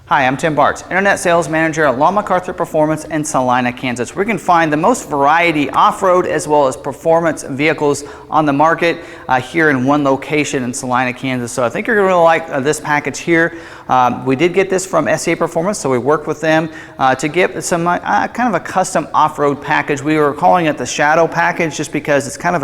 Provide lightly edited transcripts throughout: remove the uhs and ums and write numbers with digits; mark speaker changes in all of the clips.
Speaker 1: Hi, I'm Tim Bartz, Internet Sales Manager at Mcarthur Performance in Salina, Kansas. We can find the most variety off-road as well as performance vehicles on the market here in one location in Salina, Kansas. So I think you're going to really like this package here. We did get this from SCA Performance, so we worked with them to get some kind of a custom off-road package. We were calling it the Shadow package just because it's kind of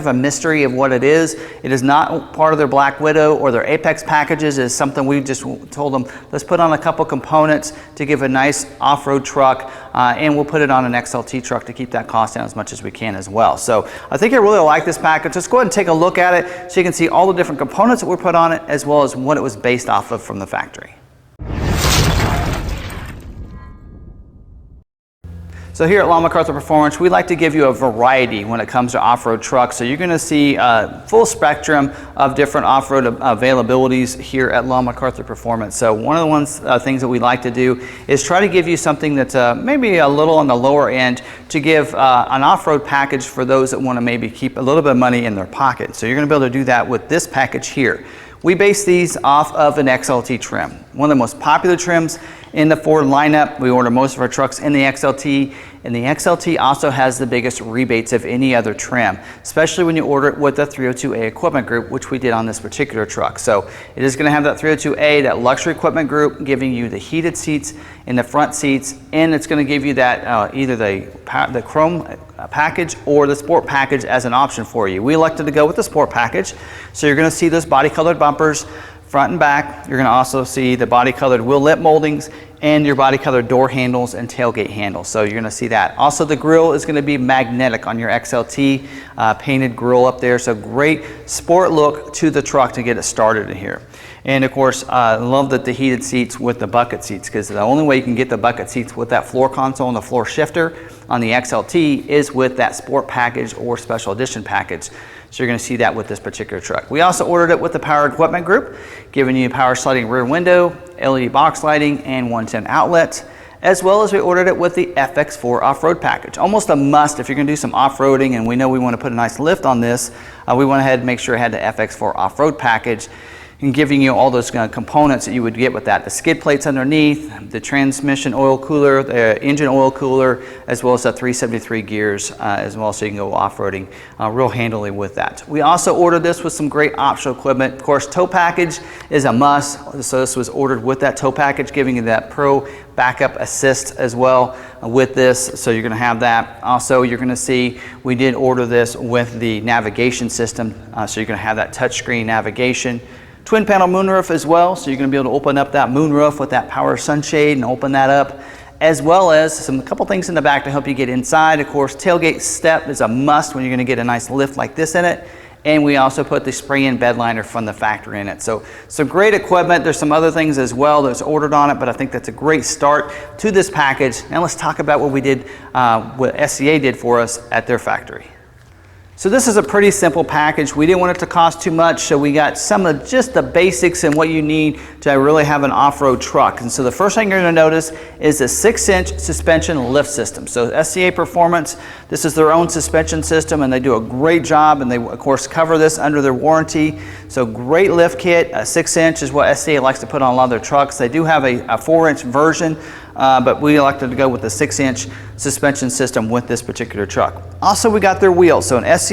Speaker 1: a mystery of what it is. It is not part of their Black Widow or their Apex packages. It's something we just told them, let's put on a couple components to give a nice off-road truck, and we'll put it on an XLT truck to keep that cost down as much as we can as well. So I think you really like this package. Let's go ahead and take a look at it so you can see all the different components that we put on it as well as what it was based off of from the factory. So here at Mcarthur Performance, we like to give you a variety when it comes to off-road trucks. So you're going to see a full spectrum of different off-road availabilities here at Mcarthur Performance. So one of the things that we like to do is try to give you something that's maybe a little on the lower end to give an off-road package for those that want to maybe keep a little bit of money in their pocket. So you're going to be able to do that with this package here. We base these off of an XLT trim, one of the most popular trims in the Ford lineup. We order most of our trucks in the XLT, and the XLT also has the biggest rebates of any other trim, especially when you order it with the 302A equipment group, which we did on this particular truck. So it is going to have that 302A, that luxury equipment group, giving you the heated seats in the front seats, and it's going to give you that either the chrome package or the sport package as an option for you. We elected to go with the sport package, so you're going to see those body colored bumpers front and back. You're going to also see the body colored wheel lip moldings and your body colored door handles and tailgate handles. So you're going to see that. Also, the grille is going to be magnetic on your XLT, painted grille up there. So great sport look to the truck to get it started in here. And of course, I love that the heated seats with the bucket seats, because the only way you can get the bucket seats with that floor console and the floor shifter on the XLT is with that sport package or special edition package. So you're going to see that with this particular truck. We also ordered it with the power equipment group, giving you power sliding rear window, LED box lighting, and 110 outlets, as well as we ordered it with the FX4 off-road package. Almost a must if you're going to do some off-roading, and we know we want to put a nice lift on this. We went ahead and make sure it had the FX4 off-road package, and giving you all those components that you would get with that. The skid plates underneath, the transmission oil cooler, the engine oil cooler, as well as the 373 gears as well, so you can go off-roading real handily with that. We also ordered this with some great optional equipment. Of course, tow package is a must, so this was ordered with that tow package, giving you that pro backup assist as well with this, so you're going to have that. Also, you're going to see we did order this with the navigation system, so you're going to have that touchscreen navigation. Twin panel moonroof as well, so you're going to be able to open up that moonroof with that power sunshade and open that up, as well as a couple things in the back to help you get inside. Of course, tailgate step is a must when you're going to get a nice lift like this in it. And we also put the spray-in bed liner from the factory in it. So some great equipment. There's some other things as well that's ordered on it, but I think that's a great start to this package. Now let's talk about what we did, what SCA did for us at their factory. So this is a pretty simple package. We didn't want it to cost too much, so we got some of just the basics and what you need to really have an off-road truck. And so the first thing you're going to notice is the 6-inch suspension lift system. So SCA Performance, this is their own suspension system, and they do a great job, and they of course cover this under their warranty. So great lift kit. A 6-inch is what SCA likes to put on a lot of their trucks. They do have a 4-inch version, but we elected to go with the 6-inch suspension system with this particular truck. Also, we got their wheels. So an SCA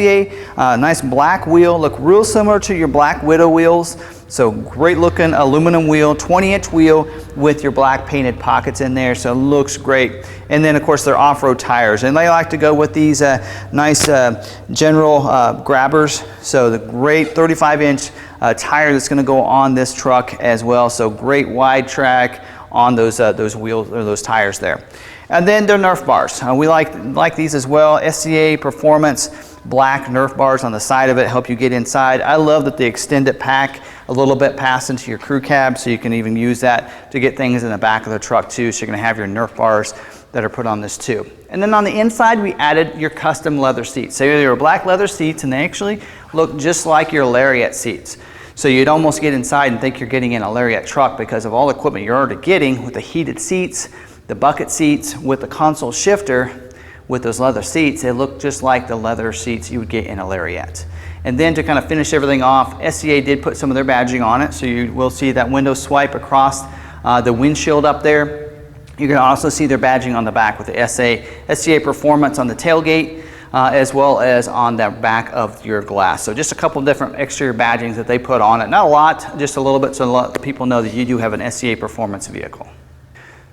Speaker 1: nice black wheel, look real similar to your Black Widow wheels. So great looking aluminum wheel, 20-inch wheel with your black painted pockets in there, so it looks great. And then of course their off-road tires, and they like to go with these nice general grabbers. So the great 35-inch tire that's going to go on this truck as well. So great wide track on those wheels or those tires there. And then their Nerf bars. We like these as well. SCA Performance black Nerf bars on the side of it help you get inside. I love that they extend it back a little bit past into your crew cab, so you can even use that to get things in the back of the truck too. So you're going to have your Nerf bars that are put on this too. And then on the inside, we added your custom leather seats. So they're black leather seats, and they actually look just like your Lariat seats. So you'd almost get inside and think you're getting in a Lariat truck because of all the equipment you're already getting with the heated seats, the bucket seats with the console shifter. With those leather seats, they look just like the leather seats you would get in a Lariat. And then to kind of finish everything off, SCA did put some of their badging on it, so you will see that window swipe across the windshield up there. You can also see their badging on the back with the SCA Performance on the tailgate, as well as on the back of your glass. So just a couple different exterior badgings that they put on it. Not a lot, just a little bit, so a lot of people know that you do have an SCA Performance vehicle.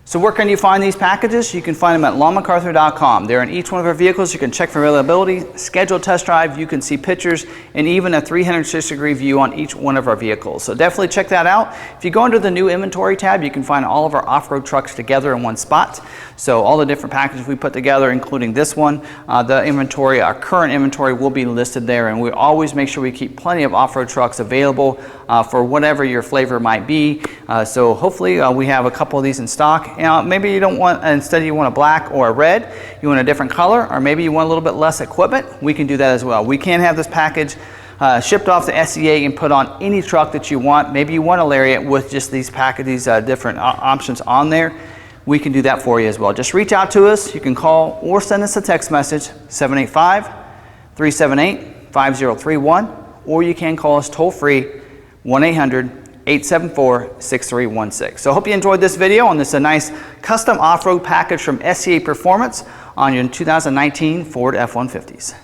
Speaker 1: So where can you find these packages? You can find them at lawmcarthur.com. They're in each one of our vehicles. You can check for availability, schedule a test drive, you can see pictures, and even a 360-degree view on each one of our vehicles. So definitely check that out. If you go under the new inventory tab, you can find all of our off-road trucks together in one spot. So all the different packages we put together, including this one, the inventory, our current inventory will be listed there, and we always make sure we keep plenty of off-road trucks available for whatever your flavor might be. So hopefully we have a couple of these in stock. Maybe you don't want, instead you want a black or a red, you want a different color, or maybe you want a little bit less equipment, we can do that as well. We can have this package shipped off to SCA and put on any truck that you want. Maybe you want a Lariat with just these packages, different options on there. We can do that for you as well. Just reach out to us. You can call or send us a text message, 785-378-5031, or you can call us toll free, 1-800-874-6316. So I hope you enjoyed this video on this nice custom off-road package from SCA Performance on your 2019 Ford F-150s.